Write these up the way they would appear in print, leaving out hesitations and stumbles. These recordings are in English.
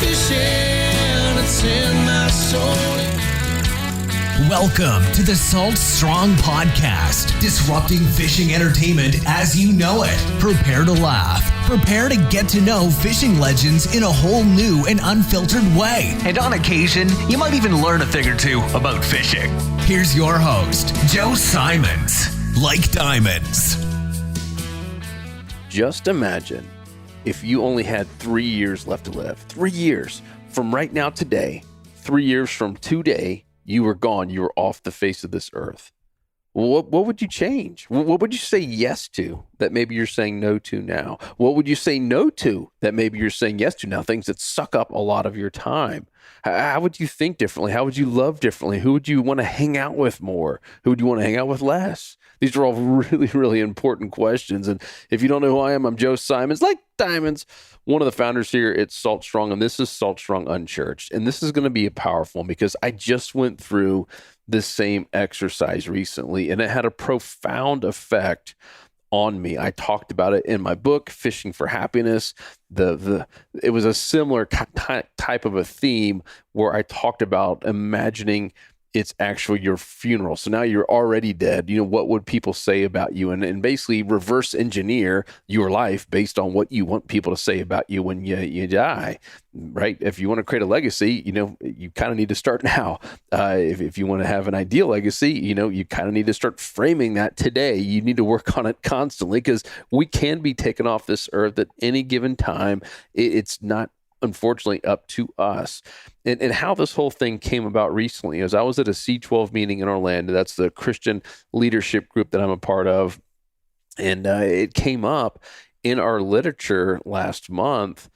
fishing, it's in my soul. Welcome to the Salt Strong Podcast, disrupting fishing entertainment as you know it. Prepare to laugh. Prepare to get to know fishing legends in a whole new and unfiltered way. And on occasion, you might even learn a thing or two about fishing. Here's your host, Joe Simons. Like diamonds. Just imagine if you only had 3 years left to live. 3 years from right now today, 3 years from today, you were gone. You were off the face of this earth. What would you change? What would you say yes to that maybe you're saying no to now? What would you say no to that maybe you're saying yes to now? Things that suck up a lot of your time. How would you think differently? How would you love differently? Who would you want to hang out with more? Who would you want to hang out with less? These are all really, really important questions. And if you don't know who I am, I'm Joe Simons, like diamonds, one of the founders here at Salt Strong, and this is Salt Strong Unchurched. And this is going to be a powerful one because I just went through this same exercise recently, and it had a profound effect on me. I talked about it in my book, Fishing for Happiness. It was a similar type of a theme where I talked about imagining it's actually your funeral. So now you're already dead. You know, what would people say about you? And basically reverse engineer your life based on what you want people to say about you when you die, right? If you want to create a legacy, you know, you kind of need to start now. If you want to have an ideal legacy, you know, you kind of need to start framing that today. You need to work on it constantly because we can be taken off this earth at any given time. It's not, unfortunately, up to us. And how this whole thing came about recently is I was at a C12 meeting in Orlando. That's the Christian leadership group that I'm a part of. And it came up in our literature last month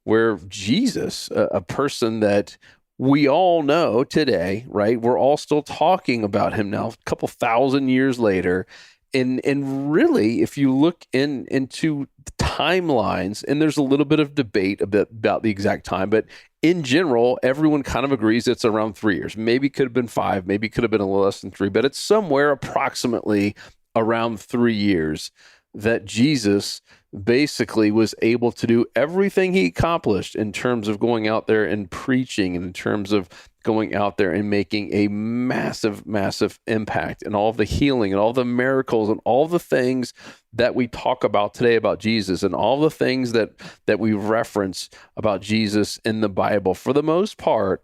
where Jesus, a person that we all know today, right? We're all still talking about him now, a couple thousand years later. And really, if you look into the timelines, and there's a little bit of debate about the exact time, but in general, everyone kind of agrees it's around 3 years. Maybe it could have been 5, maybe it could have been a little less than 3, but it's somewhere approximately around 3 years that Jesus basically was able to do everything he accomplished in terms of going out there and preaching, and in terms of going out there and making a massive, massive impact, and all of the healing and all the miracles and all the things that we talk about today about Jesus, and all the things that we reference about Jesus in the Bible, for the most part,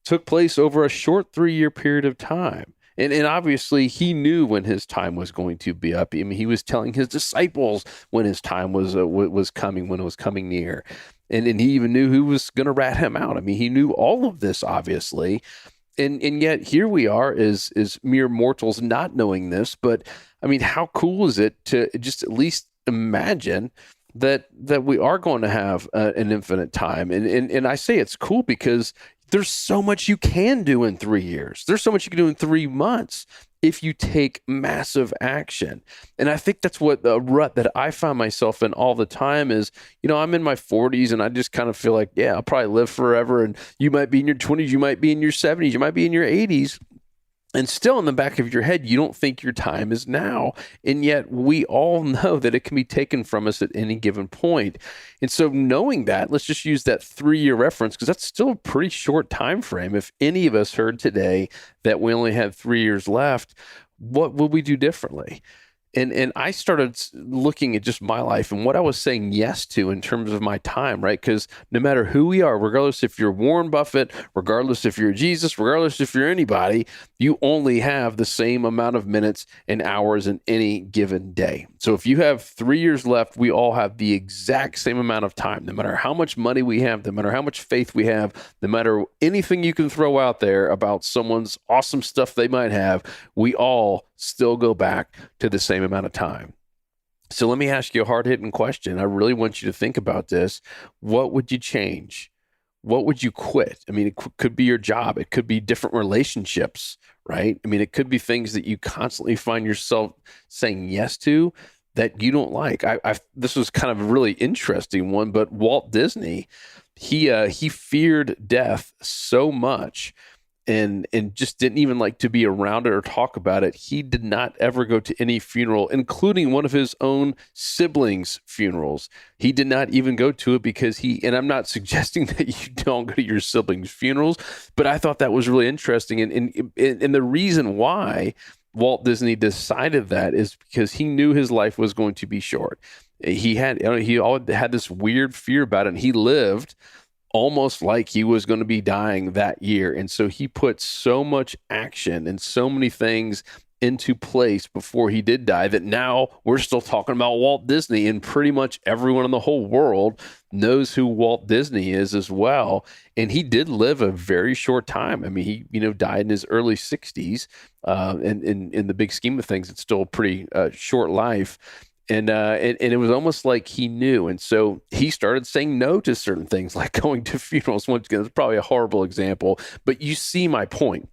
took place over a short 3-year period of time. And obviously, he knew when his time was going to be up. I mean, he was telling his disciples when his time was coming, when it was coming near. And he even knew who was going to rat him out. I mean, he knew all of this, obviously. And yet here we are as mere mortals not knowing this. But, I mean, how cool is it to just at least imagine that we are going to have an infinite time? And I say it's cool because there's so much you can do in 3 years. There's so much you can do in 3 months if you take massive action. And I think that's what the rut that I find myself in all the time is, you know, I'm in my 40s and I just kind of feel like, yeah, I'll probably live forever. And you might be in your 20s, you might be in your 70s, you might be in your 80s. And still in the back of your head, you don't think your time is now. And yet we all know that it can be taken from us at any given point. And so knowing that, let's just use that 3-year reference, because that's still a pretty short time frame. If any of us heard today that we only had 3 years left, what would we do differently? And I started looking at just my life and what I was saying yes to in terms of my time, right? Because no matter who we are, regardless if you're Warren Buffett, regardless if you're Jesus, regardless if you're anybody, you only have the same amount of minutes and hours in any given day. So if you have 3 years left, we all have the exact same amount of time, no matter how much money we have, no matter how much faith we have, no matter anything you can throw out there about someone's awesome stuff they might have, we all still go back to the same amount of time. So let me ask you a hard-hitting question. I really want you to think about this. What would you change? What would you quit? I mean, it could be your job. It could be different relationships, right? I mean, it could be things that you constantly find yourself saying yes to that you don't like. This was kind of a really interesting one, but Walt Disney, he feared death so much and just didn't even like to be around it or talk about it. He did not ever go to any funeral, including one of his own siblings' funerals. He did not even go to it because and I'm not suggesting that you don't go to your siblings' funerals, but I thought that was really interesting. And the reason why Walt Disney decided that is because he knew his life was going to be short. He always had this weird fear about it, and he lived almost like he was going to be dying that year. And so he put so much action and so many things into place before he did die that now we're still talking about Walt Disney, and pretty much everyone in the whole world knows who Walt Disney is as well. And he did live a very short time. I mean, he died in his early 60s. And in the big scheme of things, it's still a pretty short life. And it was almost like he knew. And so he started saying no to certain things, like going to funerals. Once again, it's probably a horrible example, but you see my point.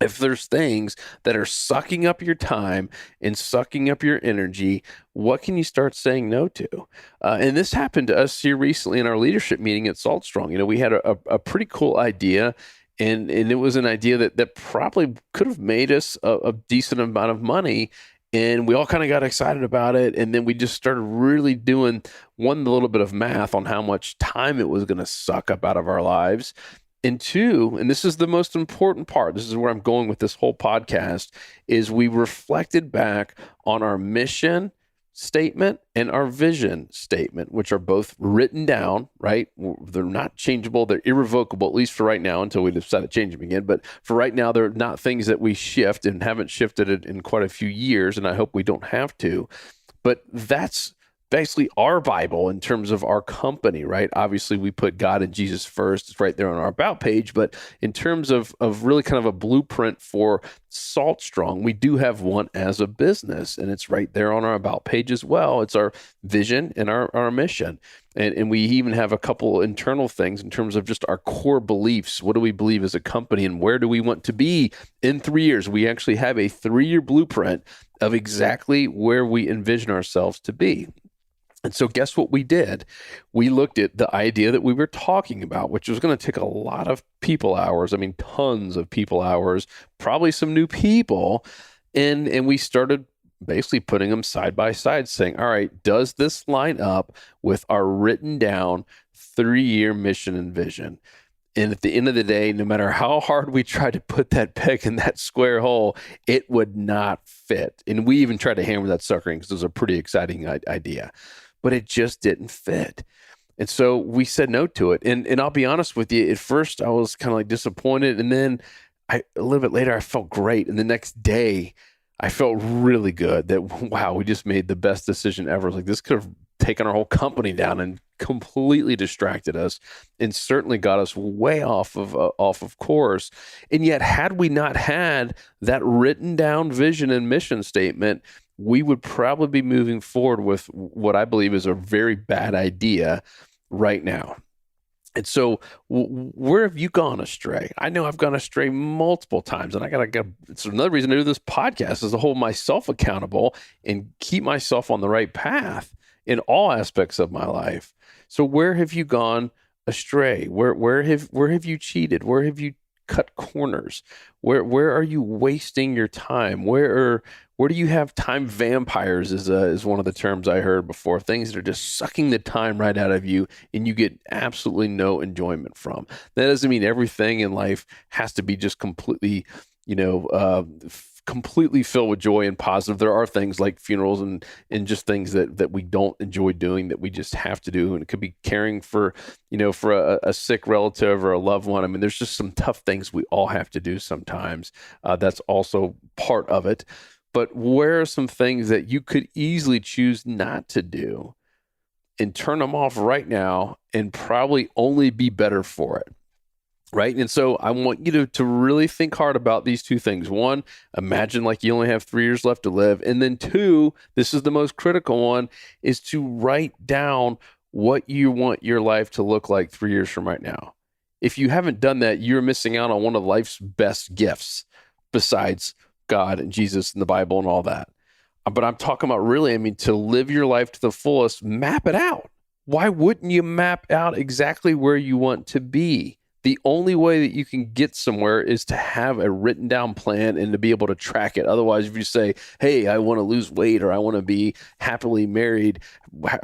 If there's things that are sucking up your time and sucking up your energy, what can you start saying no to? And this happened to us here recently in our leadership meeting at Salt Strong. We had a pretty cool idea, and it was an idea that probably could have made us a decent amount of money. And we all kind of got excited about it. And then we just started really doing a little bit of math on how much time it was going to suck up out of our lives. And two, and this is the most important part, this is where I'm going with this whole podcast, is we reflected back on our mission statement and our vision statement, which are both written down, right? They're not changeable. They're irrevocable, at least for right now, until we decide to change them again. But for right now, they're not things that we shift and haven't shifted it in quite a few years. And I hope we don't have to. But that's basically our Bible in terms of our company, right? Obviously, we put God and Jesus first. It's right there on our About page. But in terms of really kind of a blueprint for Salt Strong, we do have one as a business, and it's right there on our About page as well. It's our vision and our mission. And we even have a couple internal things in terms of just our core beliefs. What do we believe as a company, and where do we want to be in 3 years? We actually have a 3-year blueprint of exactly where we envision ourselves to be. And so guess what we did? We looked at the idea that we were talking about, which was going to take a lot of people hours. I mean, tons of people hours, probably some new people. And we started basically putting them side by side, saying, all right, does this line up with our written down 3-year mission and vision? And at the end of the day, no matter how hard we tried to put that peg in that square hole, it would not fit. And we even tried to hammer that sucker in because it was a pretty exciting idea, but it just didn't fit. And so we said no to it. And I'll be honest with you, at first I was kind of like disappointed. And then a little bit later, I felt great. And the next day, I felt really good that, wow, we just made the best decision ever. Like, this could have taken our whole company down and completely distracted us, and certainly got us way off of course. And yet, had we not had that written down vision and mission statement, we would probably be moving forward with what I believe is a very bad idea right now. And so where have you gone astray? I know I've gone astray multiple times, and it's another reason to do this podcast is to hold myself accountable and keep myself on the right path in all aspects of my life. So where have you gone astray? Where have you cheated? Where have you cut corners? Where are you wasting your time? Where do you have time vampires is one of the terms I heard before, things that are just sucking the time right out of you and you get absolutely no enjoyment from. That doesn't mean everything in life has to be just completely, completely filled with joy and positive. There are things like funerals and just things that we don't enjoy doing that we just have to do. And it could be caring for a sick relative or a loved one. I mean, there's just some tough things we all have to do sometimes. That's also part of it. But where are some things that you could easily choose not to do and turn them off right now and probably only be better for it? Right. And so I want you to really think hard about these two things. One, imagine like you only have 3 years left to live. And then two, this is the most critical one, is to write down what you want your life to look like 3 years from right now. If you haven't done that, you're missing out on one of life's best gifts besides God and Jesus and the Bible and all that. But I'm talking about really, to live your life to the fullest, map it out. Why wouldn't you map out exactly where you want to be The only way that you can get somewhere is to have a written down plan and to be able to track it. Otherwise, if you say, hey, I want to lose weight or I want to be happily married,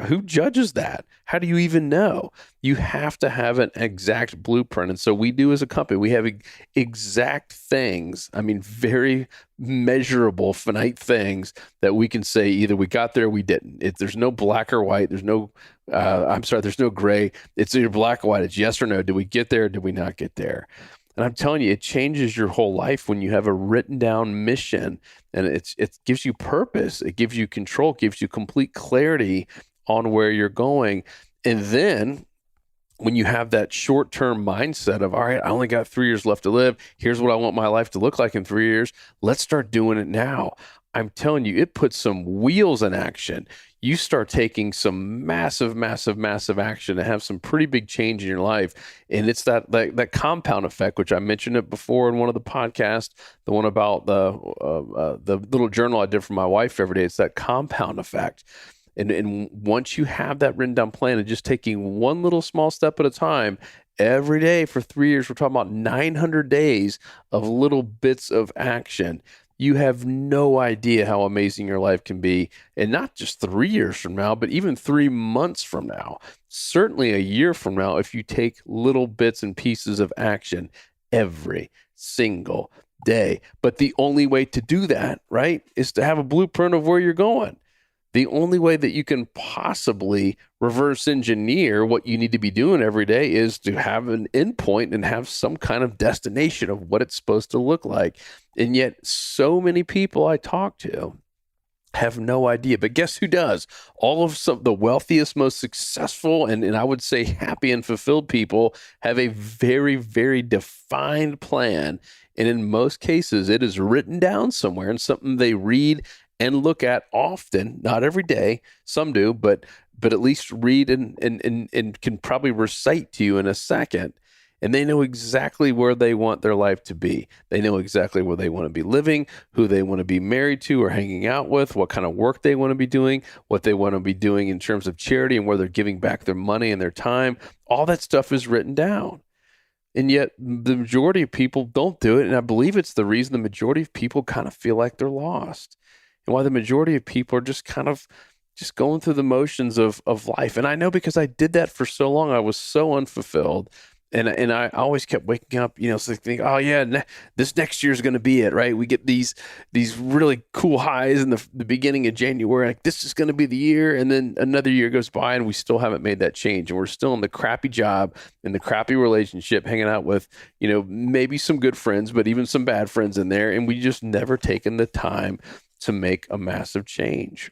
who judges that? How do you even know? You have to have an exact blueprint. And so we do as a company, we have exact things. I mean, very measurable, finite things that we can say either we got there or we didn't. There's no black or white. There's no, there's no gray. It's either black or white. It's yes or no. Did we get there or did we not get there? And I'm telling you, it changes your whole life when you have a written down mission, and it gives you purpose. It gives you control, gives you complete clarity on where you're going. And then when you have that short-term mindset of, all right, I only got 3 years left to live. Here's what I want my life to look like in 3 years. Let's start doing it now. I'm telling you, it puts some wheels in action. You start taking some massive, massive, massive action to have some pretty big change in your life. And it's that compound effect, which I mentioned it before in one of the podcasts, the one about the little journal I did for my wife every day. It's that compound effect. And once you have that written down plan and just taking one little small step at a time, every day for 3 years, we're talking about 900 days of little bits of action. You have no idea how amazing your life can be. And not just 3 years from now, but even 3 months from now, certainly a year from now, if you take little bits and pieces of action every single day. But the only way to do that, right, is to have a blueprint of where you're going. The only way that you can possibly reverse engineer what you need to be doing every day is to have an endpoint and have some kind of destination of what it's supposed to look like. And yet so many people I talk to have no idea. But guess who does? All of the wealthiest, most successful, and I would say happy and fulfilled people have a very, very defined plan. And in most cases, it is written down somewhere and something they read and look at often, not every day. Some do, but at least read and can probably recite to you in a second. And they know exactly where they want their life to be. They know exactly where they want to be living, who they want to be married to or hanging out with, what kind of work they want to be doing, what they want to be doing in terms of charity and where they're giving back their money and their time. All that stuff is written down. And yet the majority of people don't do it. And I believe it's the reason the majority of people kind of feel like they're lost. And why the majority of people are just kind of just going through the motions of life. And I know because I did that for so long, I was so unfulfilled. And I always kept waking up, so think, oh yeah, this next year is going to be it, right? We get these really cool highs in the beginning of January, like this is going to be the year. And then another year goes by and we still haven't made that change. And we're still in the crappy job and the crappy relationship, hanging out with, maybe some good friends, but even some bad friends in there. And we just never taken the time to make a massive change.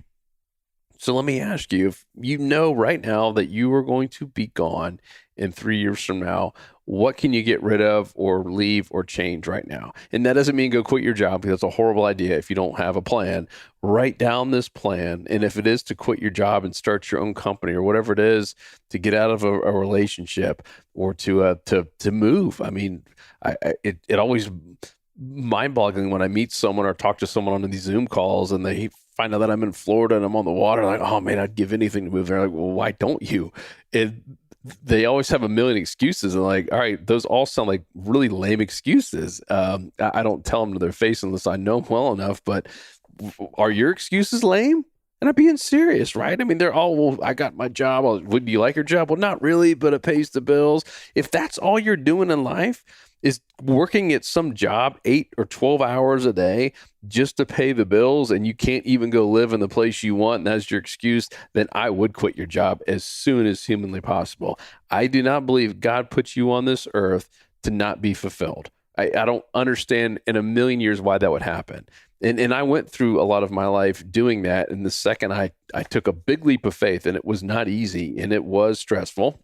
So let me ask you, if you know right now that you are going to be gone in 3 years from now, what can you get rid of or leave or change right now? And that doesn't mean go quit your job, because that's a horrible idea if you don't have a plan. Write down this plan. And if it is to quit your job and start your own company or whatever it is, to get out of a relationship or to move. I mean, it always mind-boggling when I meet someone or talk to someone on these Zoom calls and they find out that I'm in Florida and I'm on the water. Like, oh man, I'd give anything to move there. Like, well, why don't you? They always have a million excuses, and like, all right, those all sound like really lame excuses. I don't tell them to their face unless I know them well enough. But are your excuses lame? And I'm being serious, right? I mean, they're all, well, I got my job. Would you like your job? Well, not really, but it pays the bills. If that's all you're doing in life, is working at some job 8 or 12 hours a day just to pay the bills, and you can't even go live in the place you want, and that's your excuse, then I would quit your job as soon as humanly possible. I do not believe God put you on this earth to not be fulfilled. I don't understand in a million years why that would happen. And I went through a lot of my life doing that. And the second I took a big leap of faith, and it was not easy and it was stressful.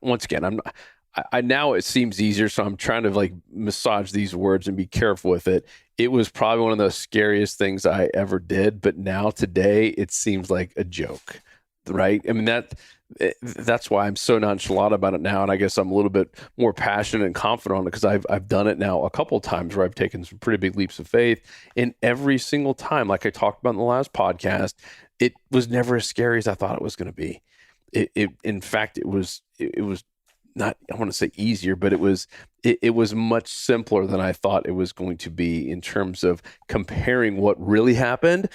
Once again, now it seems easier, so I'm trying to like massage these words and be careful with it. It was probably one of the scariest things I ever did, but now today it seems like a joke, right? I mean, that's why I'm so nonchalant about it now, and I guess I'm a little bit more passionate and confident on it because I've done it now a couple of times where I've taken some pretty big leaps of faith, and every single time, like I talked about in the last podcast, it was never as scary as I thought it was going to be. In fact, it was not, I want to say easier, but it was much simpler than I thought it was going to be in terms of comparing what really happened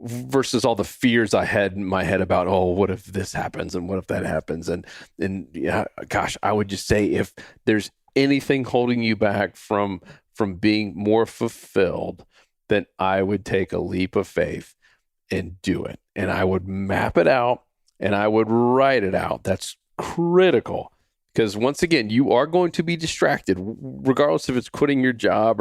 versus all the fears I had in my head about, oh, what if this happens and what if that happens? And yeah, gosh, I would just say if there's anything holding you back from being more fulfilled, then I would take a leap of faith and do it. And I would map it out and I would write it out. That's critical because once again, you are going to be distracted, regardless if it's quitting your job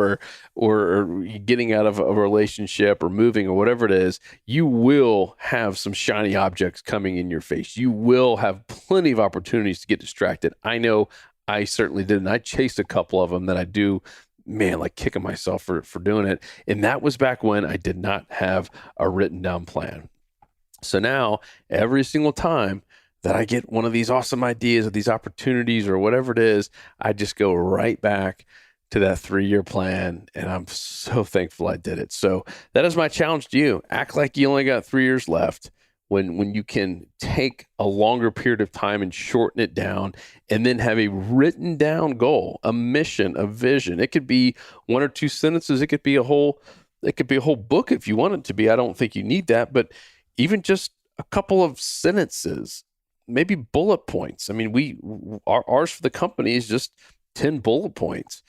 or getting out of a relationship or moving or whatever it is. You will have some shiny objects coming in your face. You will have plenty of opportunities to get distracted. I know I certainly did, and I chased a couple of them that I do. Man, like kicking myself for doing it. And that was back when I did not have a written down plan. So now every single time that I get one of these awesome ideas or these opportunities or whatever it is, I just go right back to that 3-year plan. And I'm so thankful I did it. So that is my challenge to you. Act like you only got 3 years left when you can take a longer period of time and shorten it down and then have a written down goal, a mission, a vision. It could be 1 or 2 sentences. It could be a whole book if you want it to be. I don't think you need that, but even just a couple of sentences, maybe bullet points. I mean, ours for the company is just 10 bullet points,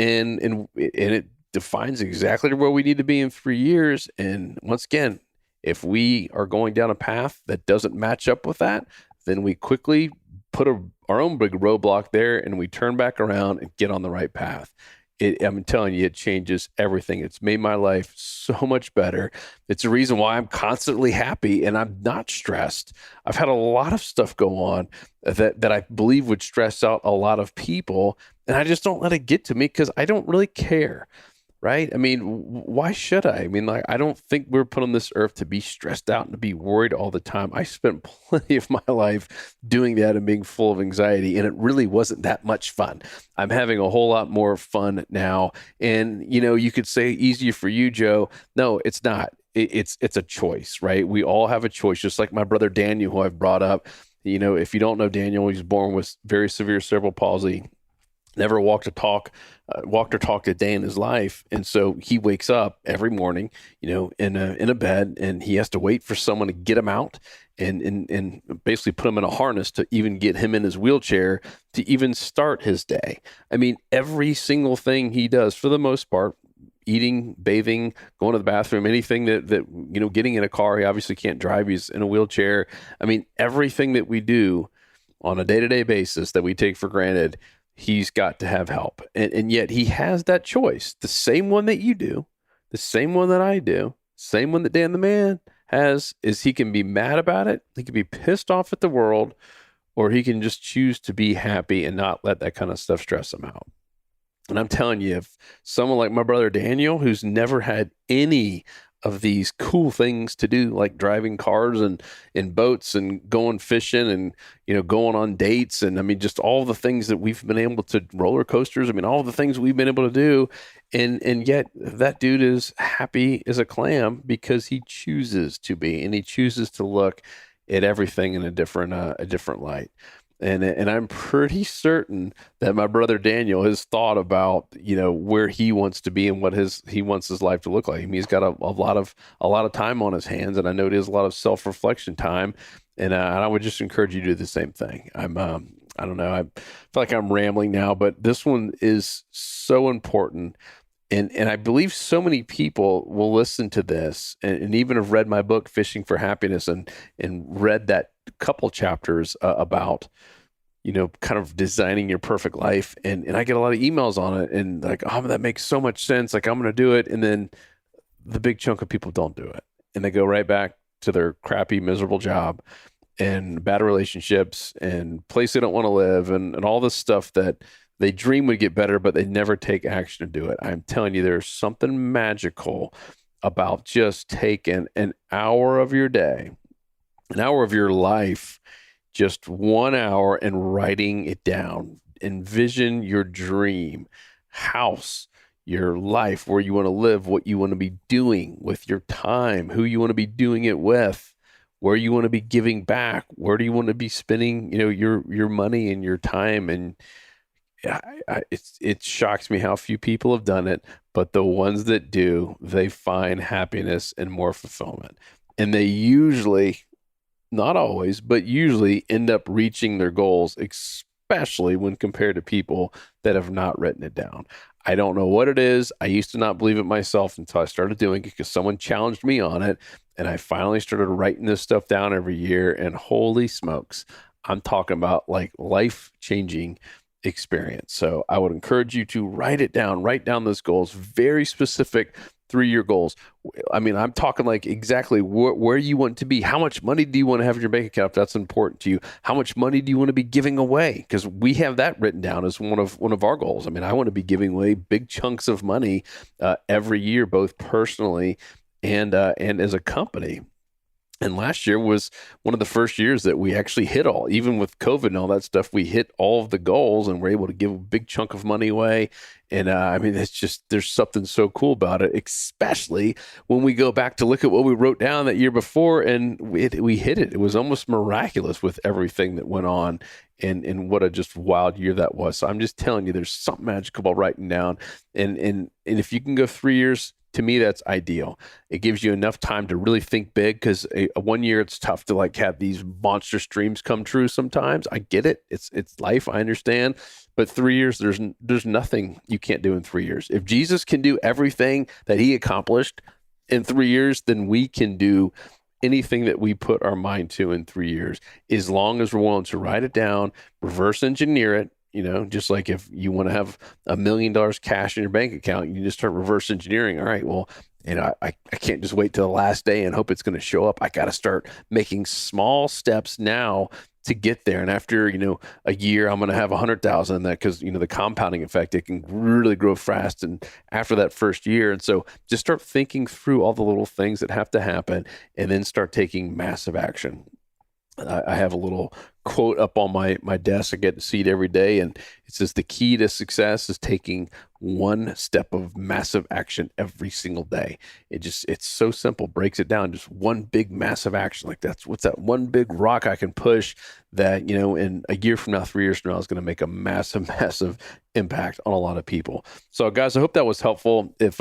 and it defines exactly where we need to be in 3 years. And once again, if we are going down a path that doesn't match up with that, then we quickly put our own big roadblock there and we turn back around and get on the right path. I'm telling you, it changes everything. It's made my life so much better. It's the reason why I'm constantly happy and I'm not stressed. I've had a lot of stuff go on that I believe would stress out a lot of people, and I just don't let it get to me because I don't really care. Right? I mean, why should I? I mean, like, I don't think we're put on this earth to be stressed out and to be worried all the time. I spent plenty of my life doing that and being full of anxiety, and it really wasn't that much fun. I'm having a whole lot more fun now. And, you could say easier for you, Joe. No, it's not. It's a choice, right? We all have a choice, just like my brother Daniel, who I've brought up. If you don't know Daniel, he was born with very severe cerebral palsy. Never walked or talked a day in his life. And so he wakes up every morning, in a bed, and he has to wait for someone to get him out and basically put him in a harness to even get him in his wheelchair to even start his day. I mean, every single thing he does, for the most part, eating, bathing, going to the bathroom, anything that getting in a car, he obviously can't drive, he's in a wheelchair. I mean, everything that we do on a day-to-day basis that we take for granted, he's got to have help. And yet he has that choice. The same one that you do, the same one that I do, same one that Dan the man has, is he can be mad about it. He can be pissed off at the world, or he can just choose to be happy and not let that kind of stuff stress him out. And I'm telling you, if someone like my brother Daniel, who's never had any of these cool things to do, like driving cars and in boats and going fishing and, going on dates. And I mean, just all the things that we've been able to, roller coasters. I mean, all the things we've been able to do. And yet that dude is happy as a clam because he chooses to be, and he chooses to look at everything in a different light. And I'm pretty certain that my brother Daniel has thought about, where he wants to be and what he wants his life to look like. I mean, he's got a lot of time on his hands, and I know it is a lot of self-reflection time. And I would just encourage you to do the same thing. I don't know. I feel like I'm rambling now, but this one is so important. And I believe so many people will listen to this and even have read my book, Fishing for Happiness, and read that couple chapters about, kind of designing your perfect life. And I get a lot of emails on it and like, oh, that makes so much sense. Like, I'm going to do it. And then the big chunk of people don't do it. And they go right back to their crappy, miserable job and bad relationships and place they don't want to live and all this stuff that they dream would get better, but they never take action to do it. I'm telling you, there's something magical about just taking an hour of your day, an hour of your life, just 1 hour, and writing it down. Envision your dream house, your life, where you want to live, what you want to be doing with your time, who you want to be doing it with. where you want to be giving back, where do you want to be spending, your money and your time. And it shocks me how few people have done it, but the ones that do, they find happiness and more fulfillment. And they usually, not always, but usually end up reaching their goals, especially when compared to people that have not written it down. I don't know what it is. I used to not believe it myself until I started doing it because someone challenged me on it. And I finally started writing this stuff down every year. And holy smokes, I'm talking about like life-changing experience. So I would encourage you to write down those goals, very specific 3-year goals. I mean, I'm talking like exactly where you want to be. How much money do you want to have in your bank account if that's important to you? How much money do you want to be giving away? Because we have that written down as one of our goals. I mean, I want to be giving away big chunks of money every year, both personally and as a company. And last year was one of the first years that we actually hit all, even with COVID and all that stuff, we hit all of the goals and we're able to give a big chunk of money away. And I mean, it's just, there's something so cool about it, especially when we go back to look at what we wrote down that year before and we hit it. It was almost miraculous with everything that went on and what a just wild year that was. So I'm just telling you, there's something magical about writing down. And if you can go 3 years, to me, that's ideal. It gives you enough time to really think big because 1 year it's tough to like have these monster dreams come true sometimes. I get it. It's life. I understand. But 3 years, there's nothing you can't do in 3 years. If Jesus can do everything that he accomplished in 3 years, then we can do anything that we put our mind to in 3 years, as long as we're willing to write it down, reverse engineer it. Just like if you want to have $1 million cash in your bank account, you just start reverse engineering. All right, well, I can't just wait till the last day and hope it's going to show up. I got to start making small steps now to get there. And after, a year, I'm going to have 100,000 in that because, the compounding effect, it can really grow fast. And after that first year. And so just start thinking through all the little things that have to happen and then start taking massive action. I have a little quote up on my desk. I get to see it every day. And it says, the key to success is taking one step of massive action every single day. It's so simple, breaks it down. Just one big massive action. Like what's that one big rock I can push that, in a year from now, 3 years from now is going to make a massive, massive impact on a lot of people. So guys, I hope that was helpful. If,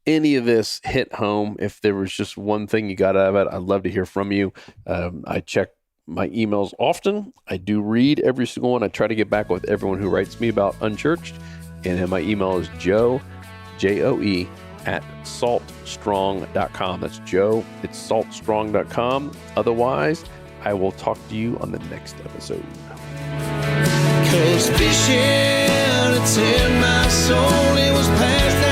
any of this hit home, if there was just one thing you got out of it, I'd love to hear from you. I check my emails often. I do read every single one. I try to get back with everyone who writes me about Unchurched. And my email is Joe, Joe, at saltstrong.com. That's Joe, it's saltstrong.com. Otherwise, I will talk to you on the next episode. 'Cause fishing, it's in my soul, it was past